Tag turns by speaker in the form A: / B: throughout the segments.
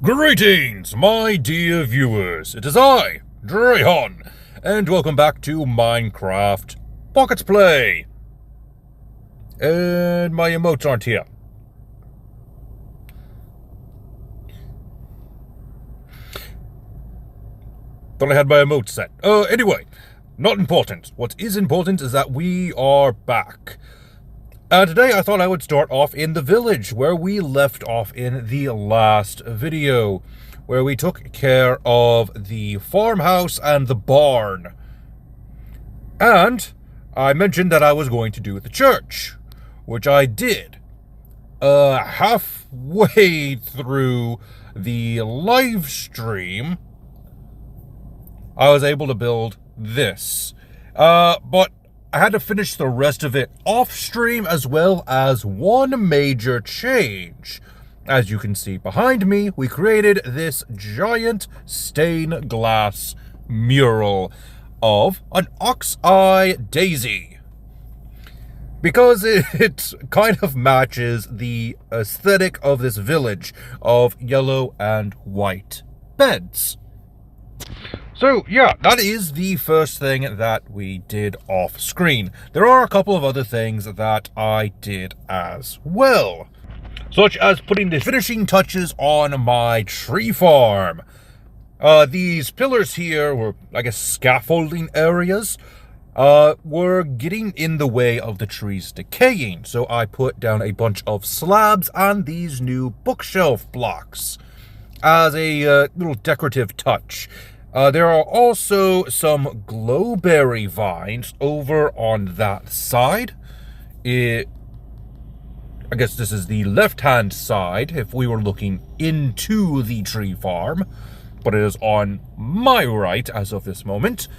A: Greetings, my dear viewers. It is I, Drayhon, and welcome back to Minecraft Pockets Play. And my emotes aren't here. Thought I had my emotes set. Anyway, not important. What is important is that we are back. Today I thought I would start off in the village where we left off in the last video, where we took care of the farmhouse and the barn. And I mentioned that I was going to do the church, which I did. Halfway through the live stream, I was able to build this. But I had to finish the rest of it off stream, as well as one major change. As you can see behind me, we created this giant stained glass mural of an ox-eye daisy, because it kind of matches the aesthetic of this village of yellow and white beds. So, yeah, that is the first thing that we did off screen. There are a couple of other things that I did as well, such as putting the finishing touches on my tree farm. These pillars here were, I guess, scaffolding areas, were getting in the way of the trees decaying. So I put down a bunch of slabs and these new bookshelf blocks as a little decorative touch. There are also some glowberry vines over on that side. I guess this is the left-hand side if we were looking into the tree farm, but it is on my right as of this moment.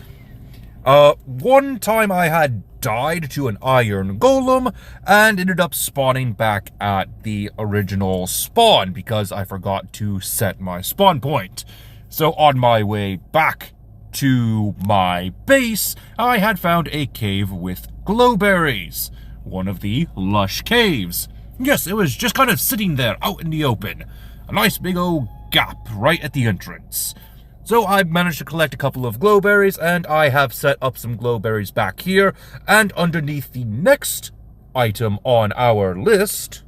A: One time I had died to an iron golem and ended up spawning back at the original spawn because I forgot to set my spawn point. So on my way back to my base, I had found a cave with glowberries. One of the lush caves. Yes, it was just kind of sitting there out in the open. A nice big old gap right at the entrance. So I managed to collect a couple of glowberries, and I have set up some glowberries back here. And underneath the next item on our list,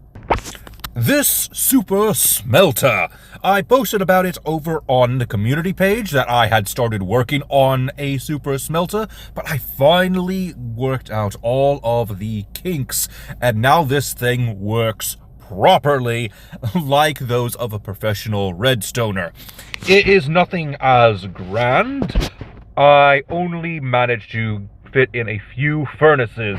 A: this super smelter. I posted about it over on the community page that I had started working on a super smelter, but I finally worked out all of the kinks, and now this thing works properly, like those of a professional redstoner. It is nothing as grand. I only managed to fit in a few furnaces,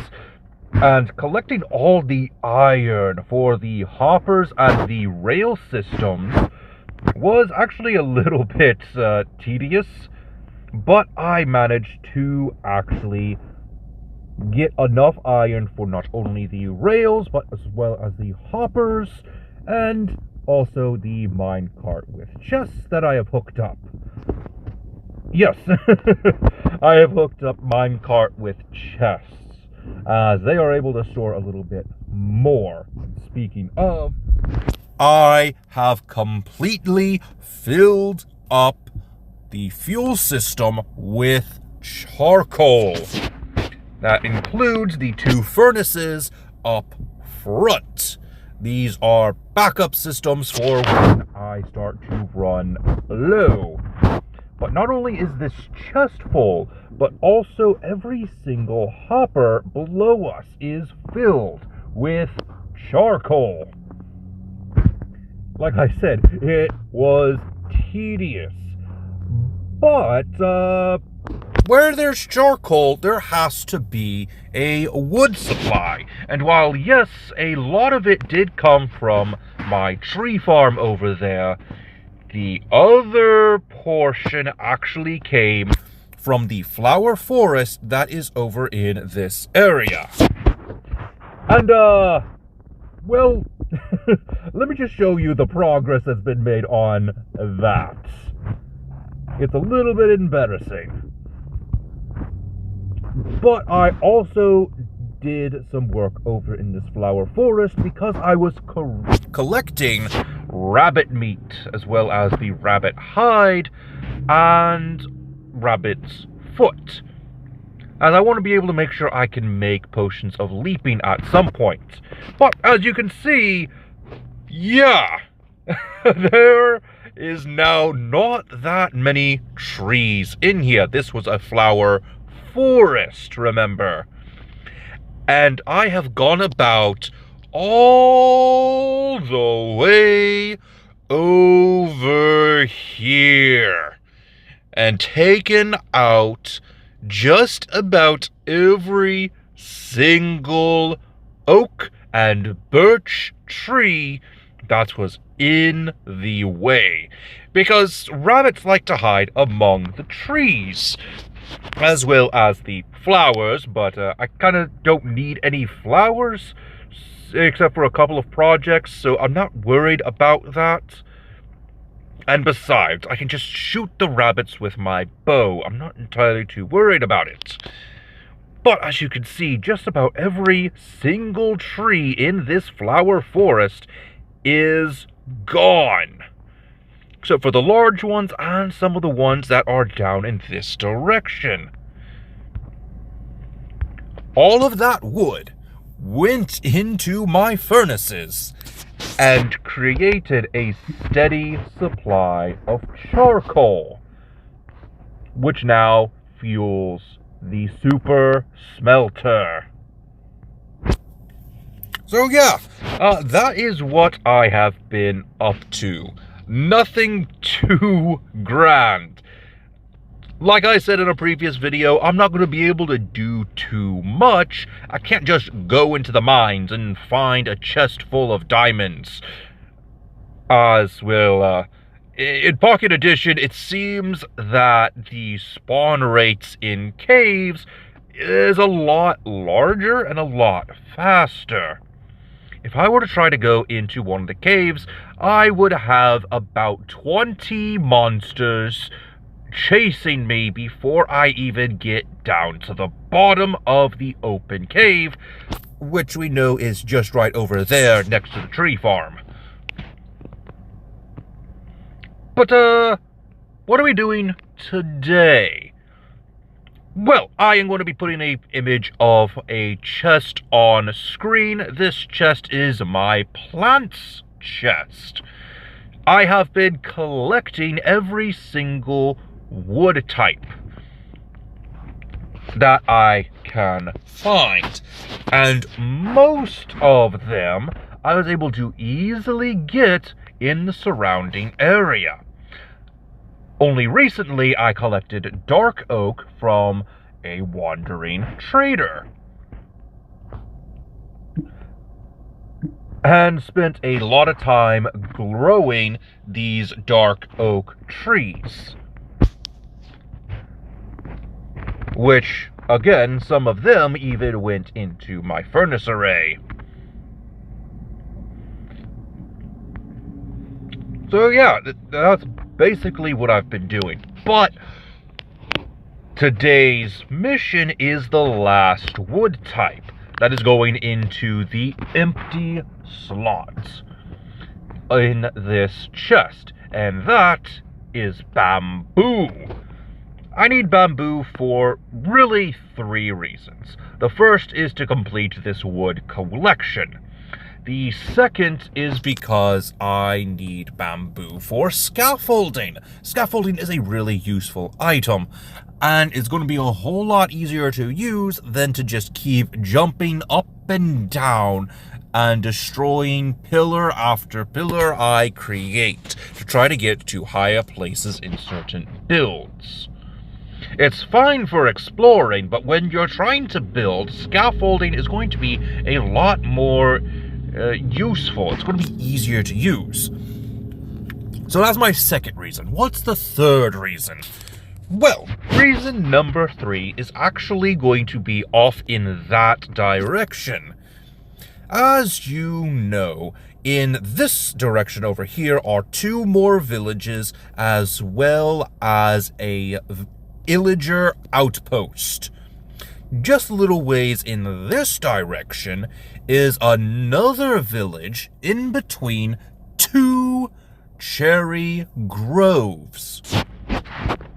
A: and collecting all the iron for the hoppers and the rail systems was actually a little bit tedious, but I managed to actually get enough iron for not only the rails, but as well as the hoppers, and also the minecart with chests that I have hooked up. Yes, I have hooked up minecart with chests, as they are able to store a little bit more. Speaking of, I have completely filled up the fuel system with charcoal. That includes the two furnaces up front. These are backup systems for when I start to run low. But not only is this chest full, but also every single hopper below us is filled with charcoal. Like I said, it was tedious. But, where there's charcoal, there has to be a wood supply. And while, yes, a lot of it did come from my tree farm over there, the other portion actually came from the flower forest that is over in this area. And, well, let me just show you the progress that's been made on that. It's a little bit embarrassing. But I also did some work over in this flower forest because I was collecting rabbit meat, as well as the rabbit hide and rabbit's foot, as I want to be able to make sure I can make potions of leaping at some point. But as you can see, yeah, there is now not that many trees in here. This was a flower forest, remember? And I have gone about all the way over here and taken out just about every single oak and birch tree that was in the way, because rabbits like to hide among the trees as well as the flowers, but I kind of don't need any flowers except for a couple of projects, so I'm not worried about that. And besides, I can just shoot the rabbits with my bow. I'm not entirely too worried about it. But as you can see, just about every single tree in this flower forest is gone, except for the large ones and some of the ones that are down in this direction. All of that wood went into my furnaces and created a steady supply of charcoal, which now fuels the super smelter. So yeah, that is what I have been up to. Nothing too grand. Like I said in a previous video, I'm not going to be able to do too much. I can't just go into the mines and find a chest full of diamonds. As well, in Pocket Edition, it seems that the spawn rates in caves is a lot larger and a lot faster. If I were to try to go into one of the caves, I would have about 20 monsters chasing me before I even get down to the bottom of the open cave, which we know is just right over there next to the tree farm. But, what are we doing today? Well, I am going to be putting an image of a chest on screen. This chest is my plants chest. I have been collecting every single wood type that I can find, and most of them I was able to easily get in the surrounding area. Only recently I collected dark oak from a wandering trader and spent a lot of time growing these dark oak trees, which, again, some of them even went into my furnace array. So yeah, that's basically what I've been doing. But today's mission is the last wood type that is going into the empty slots in this chest, and that is bamboo. I need bamboo for really 3 reasons. The first is to complete this wood collection. The second is because I need bamboo for scaffolding. Scaffolding is a really useful item, and it's going to be a whole lot easier to use than to just keep jumping up and down and destroying pillar after pillar I create to try to get to higher places in certain builds. It's fine for exploring, but when you're trying to build, scaffolding is going to be a lot more useful. It's going to be easier to use. So that's my second reason. What's the third reason? Well, reason number 3 is actually going to be off in that direction. As you know, in this direction over here are 2 more villages, as well as a villager outpost. Just a little ways in this direction is another village in between 2 cherry groves.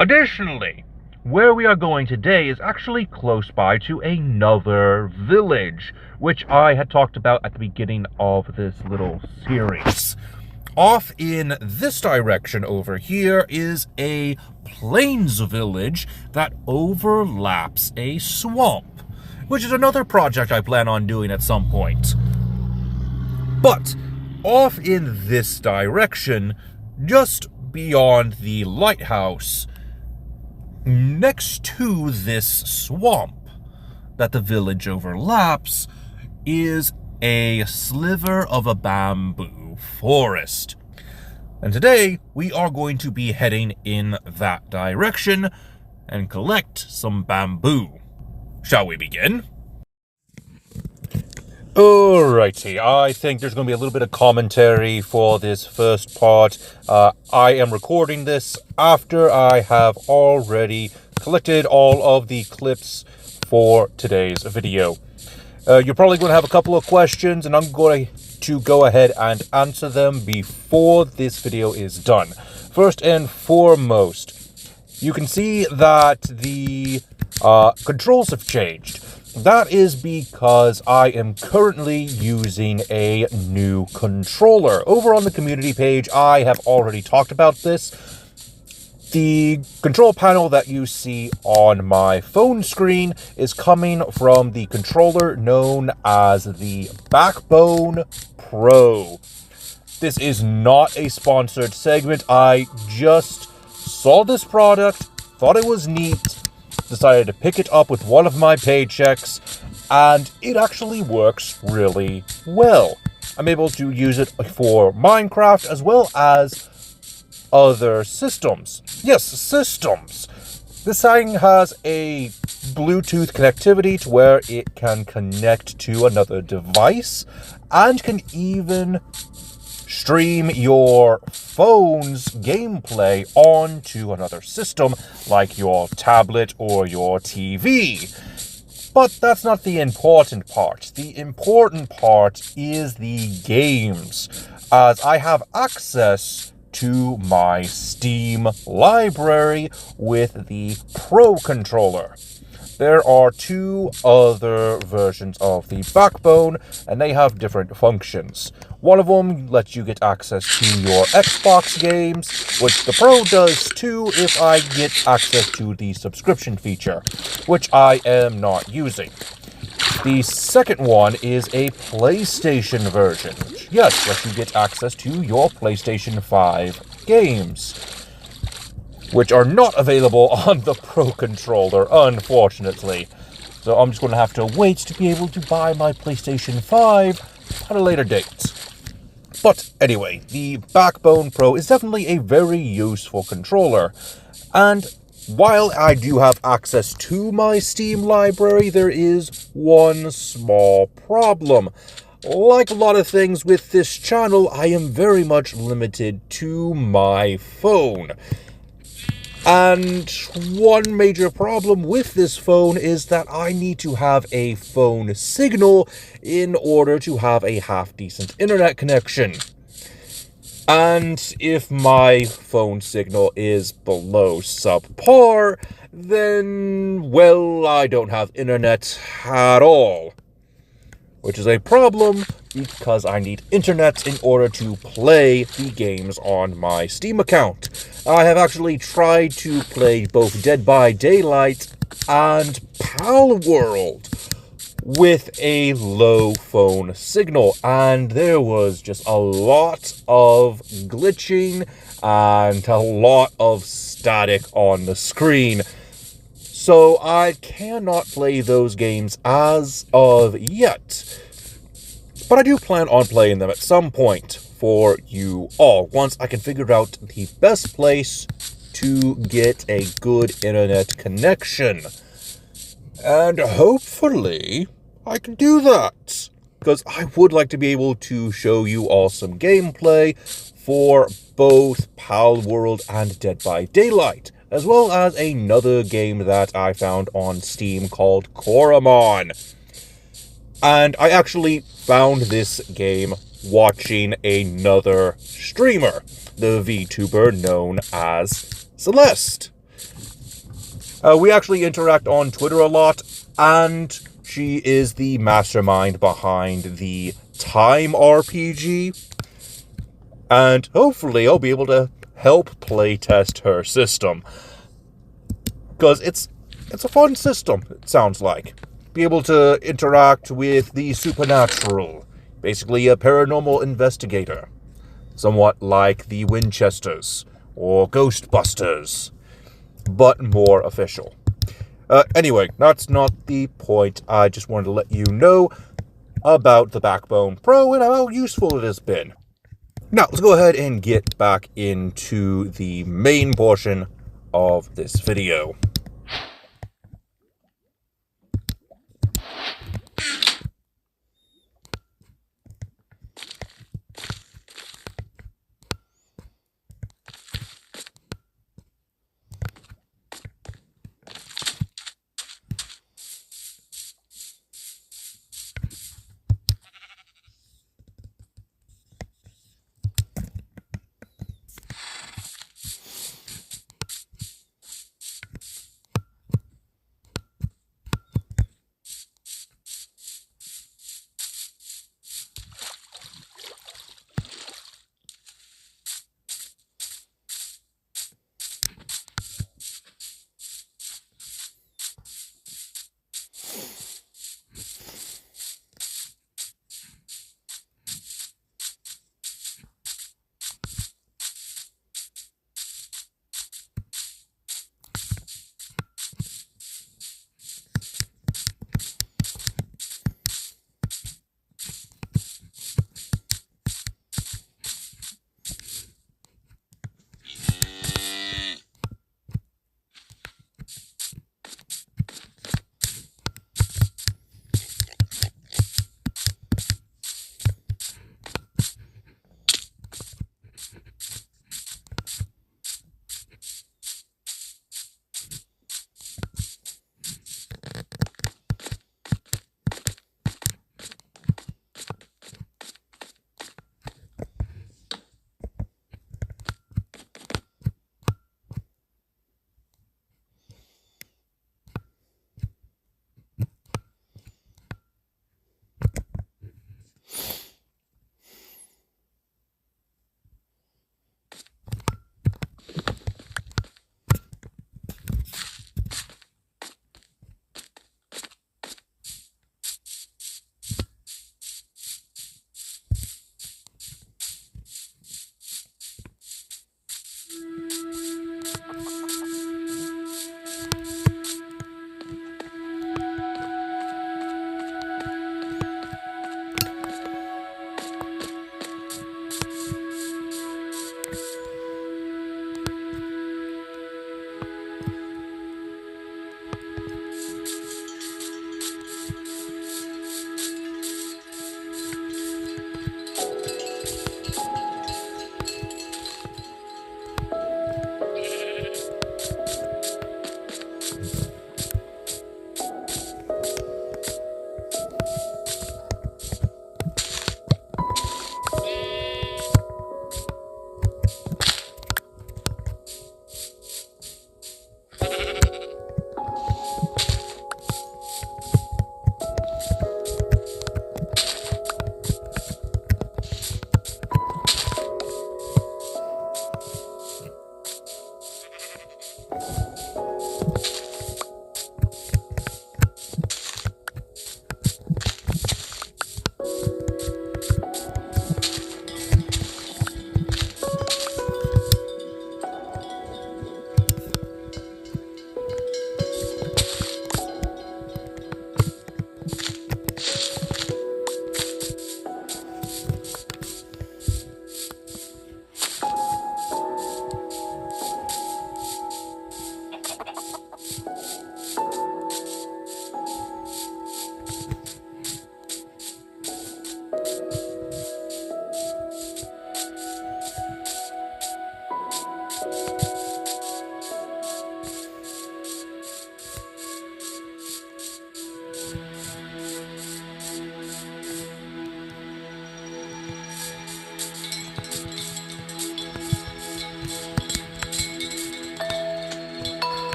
A: Additionally, where we are going today is actually close by to another village, which I had talked about at the beginning of this little series. Off in this direction over here is a plains village that overlaps a swamp, which is another project I plan on doing at some point. But off in this direction, just beyond the lighthouse, next to this swamp that the village overlaps, is a sliver of a bamboo forest. And today, we are going to be heading in that direction and collect some bamboo. Shall we begin? Alrighty, I think there's going to be a little bit of commentary for this first part. I am recording this after I have already collected all of the clips for today's video. You're probably going to have a couple of questions, and I'm going to go ahead and answer them before this video is done. First and foremost, you can see that the controls have changed. That is because I am currently using a new controller. Over on the community page, I have already talked about this. The control panel that you see on my phone screen is coming from the controller known as the Backbone Pro. This is not a sponsored segment. I just saw this product, thought it was neat, decided to pick it up with one of my paychecks, and it actually works really well. I'm able to use it for Minecraft as well as other systems. Yes, systems. This thing has a Bluetooth connectivity to where it can connect to another device and can even stream your phone's gameplay onto another system like your tablet or your TV. But that's not the important part. The important part is the games, as I have access to my Steam library with the Pro controller. There are 2 other versions of the Backbone, and they have different functions. One of them lets you get access to your Xbox games, which the Pro does too if I get access to the subscription feature, which I am not using. The second one is a PlayStation version, which, yes, lets you get access to your PlayStation 5 games, which are not available on the Pro controller, unfortunately. So I'm just going to have to wait to be able to buy my PlayStation 5 at a later date. But anyway, the Backbone Pro is definitely a very useful controller. And while I do have access to my Steam library, there is one small problem. Like a lot of things with this channel, I am very much limited to my phone. And one major problem with this phone is that I need to have a phone signal in order to have a half-decent internet connection. And if my phone signal is below subpar, then, well, I don't have internet at all. Which is a problem because I need internet in order to play the games on my Steam account. I have actually tried to play both Dead by Daylight and Palworld with a low phone signal, and there was just a lot of glitching and a lot of static on the screen. So I cannot play those games as of yet. But I do plan on playing them at some point for you all, once I can figure out the best place to get a good internet connection. And hopefully I can do that, because I would like to be able to show you all some gameplay for both Palworld and Dead by Daylight, as well as another game that I found on Steam called Coromon. And I actually found this game watching another streamer, the VTuber known as Celeste. We actually interact on Twitter a lot, and she is the mastermind behind the Time RPG. And hopefully I'll be able to help playtest her system. Because it's a fun system, it sounds like. Be able to interact with the supernatural. Basically a paranormal investigator. Somewhat like the Winchesters or Ghostbusters, but more official. Anyway, that's not the point. I just wanted to let you know about the Backbone Pro and how useful it has been. Now, let's go ahead and get back into the main portion of this video.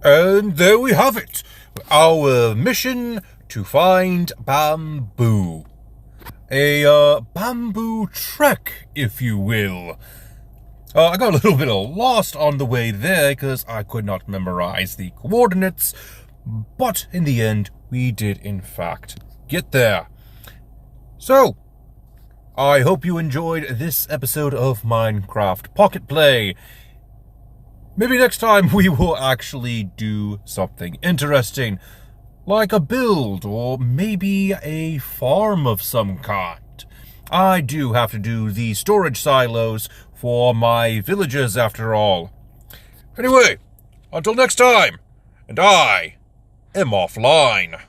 A: And there we have it. Our mission to find bamboo. A bamboo trek, if you will. I got a little bit lost on the way there because I could not memorize the coordinates, but in the end, we did in fact get there. So, I hope you enjoyed this episode of Minecraft Pocket Play. Maybe next time we will actually do something interesting, like a build or maybe a farm of some kind. I do have to do the storage silos for my villagers after all. Anyway, until next time, and I am offline.